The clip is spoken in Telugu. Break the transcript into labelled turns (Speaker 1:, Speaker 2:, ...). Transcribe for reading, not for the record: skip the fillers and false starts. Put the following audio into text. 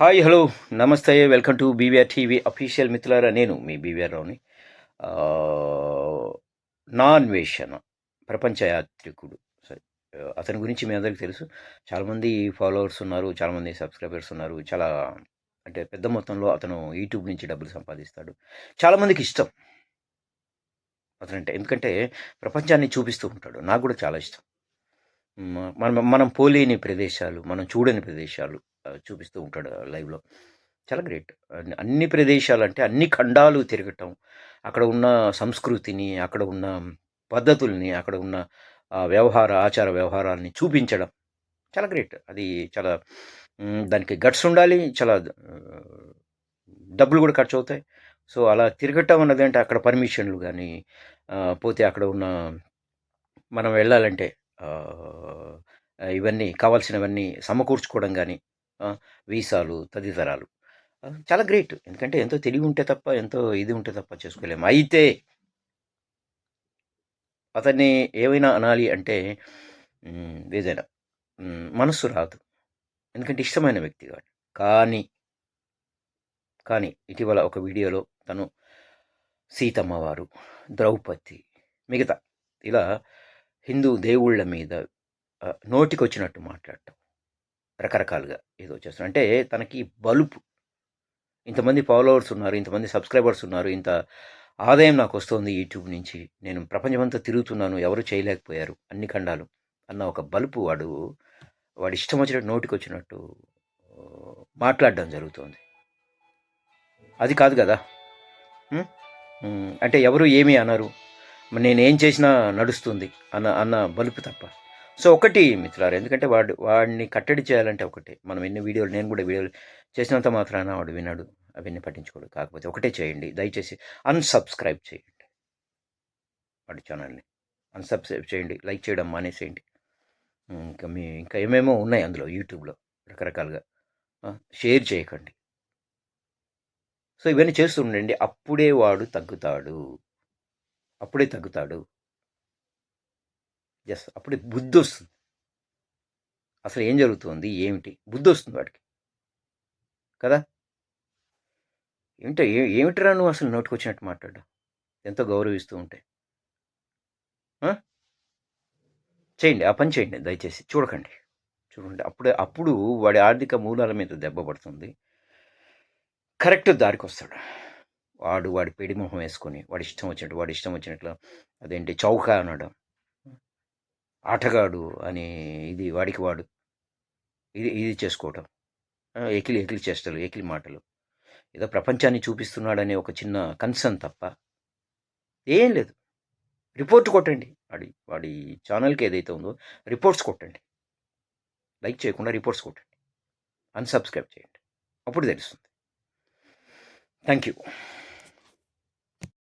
Speaker 1: హాయ్, హలో, నమస్తే, welcome to BVR TV official. మిత్రులారా, నేను మీ బీవీఆర్ రావుని. నా అన్వేషణ ప్రపంచ యాత్రికుడు. సరే, అతని గురించి మీ అందరికీ తెలుసు. చాలామంది ఫాలోవర్స్ ఉన్నారు, చాలామంది సబ్స్క్రైబర్స్ ఉన్నారు. చాలా అంటే పెద్ద మొత్తంలో అతను యూట్యూబ్ నుంచి డబ్బులు సంపాదిస్తాడు. చాలామందికి ఇష్టం అతనంటే, ఎందుకంటే ప్రపంచాన్ని చూపిస్తూ ఉంటాడు. నాకు కూడా చాలా ఇష్టం. మనం మనం పోలేని ప్రదేశాలు, మనం చూడని ప్రదేశాలు చూపిస్తూ ఉంటాడు లైవ్‌లో. చాలా గ్రేట్. అన్ని ప్రదేశాలంటే అన్ని ఖండాలు తిరగటం, అక్కడ ఉన్న సంస్కృతిని, అక్కడ ఉన్న పద్ధతుల్ని, అక్కడ ఉన్న ఆచార వ్యవహారాల్ని చూపించడం చాలా గ్రేట్. అది చాలా దానికి గట్స్ ఉండాలి. చాలా డబ్బులు కూడా ఖర్చవుతాయి. సో, అలా తిరగటం అన్నదంటే అక్కడ పర్మిషన్‌లు గానీ, పోతే అక్కడ ఉన్న మనం వెళ్ళాలంటే ఆహ్, ఇవన్నీ కావాల్సినవన్నీ సమకూర్చుకోవడం గానీ, వీసాలు తదితరాలు. చాలా గ్రేట్. ఎందుకంటే ఎంతో తెలివి ఉంటే తప్ప, ఎంతో ఇది ఉంటే తప్ప చేసుకోలేము. అయితే అతన్ని ఏమైనా అనాలి అంటే ఏదైనా మనస్సు రాదు. ఎందుకంటే ఇష్టమైన వ్యక్తి కాబట్టి. కానీ, కానీ ఇటీవల ఒక వీడియోలో తను సీతమ్మ వారు, ద్రౌపది, మిగతా ఇలా హిందూ దేవుళ్ళ మీద నోటికొచ్చినట్టు మాట్లాడటం. రకరకాలుగా ఏదో చేస్తున్నారు. అంటే తనకి బలుపు. ఇంతమంది ఫాలోవర్స్ ఉన్నారు, ఇంతమంది సబ్స్క్రైబర్స్ ఉన్నారు, ఇంత ఆదాయం నాకు వస్తుంది యూట్యూబ్ నుంచి, నేను ప్రపంచమంతా తిరుగుతున్నాను, ఎవరు చేయలేకపోయారు అన్ని ఖండాలు అన్న ఒక బలుపు వాడి ఇష్టం వచ్చినట్టు నోటికొచ్చినట్టు మాట్లాడడం జరుగుతుంది. అది కాదు కదా. అంటే ఎవరు ఏమీ అనరు, నేనేం చేసినా నడుస్తుంది అన్న అన్న బలుపు తప్ప. సో ఒకటి మిత్రులారా, ఎందుకంటే వాడిని కట్టడి చేయాలంటే ఒకటే. మనం ఎన్ని వీడియోలు, నేను కూడా వీడియోలు చేసినంత మాత్రాన వాడు వినడు, అవన్నీ పట్టించుకోడు. కాకపోతే ఒకటే చేయండి, దయచేసి అన్సబ్స్క్రైబ్ చేయండి వాడి ఛానల్ని. అన్సబ్స్క్రైబ్ చేయండి, లైక్ చేయడం మానేసేయండి. ఇంకా ఏమేమో ఉన్నాయి అందులో యూట్యూబ్లో రకరకాలుగా. షేర్ చేయకండి. సో ఇవన్నీ చేస్తూ ఉండండి. అప్పుడే వాడు తగ్గుతాడు. అప్పుడే తగ్గుతాడు. ఎస్, అప్పుడే బుద్ధి వస్తుంది. అసలు ఏం జరుగుతుంది, ఏమిటి బుద్ధి వస్తుంది వాడికి కదా. ఏమిటిరా నువ్వు అసలు నోటికొచ్చినట్టు మాట్లాడు, ఎంతో గౌరవిస్తూ ఉంటే. చేయండి, ఆ పని చేయండి దయచేసి. చూడండి. అప్పుడు వాడి ఆర్థిక మూలాల మీద దెబ్బ పడుతుంది. కరెక్ట్ దారికి వస్తాడు. వాడి పెడి మొహం వేసుకొని వాడి ఇష్టం వచ్చినట్లు అదేంటి చౌక అనడం, ఆటగాడు అని ఇది వాడికి వాడు ఇది చేసుకోవటం, ఎకిలి చేష్టలు, ఎకిలి మాటలు, ఏదో ప్రపంచాన్ని చూపిస్తున్నాడనే ఒక చిన్న కన్సర్న్ తప్ప ఏం లేదు. రిపోర్ట్ కొట్టండి, వాడి ఛానల్కి ఏదైతే ఉందో రిపోర్ట్స్ కొట్టండి. లైక్ చేయకుండా రిపోర్ట్స్ కొట్టండి, అన్సబ్స్క్రైబ్ చేయండి. అప్పుడు తెలుస్తుంది. Thank you.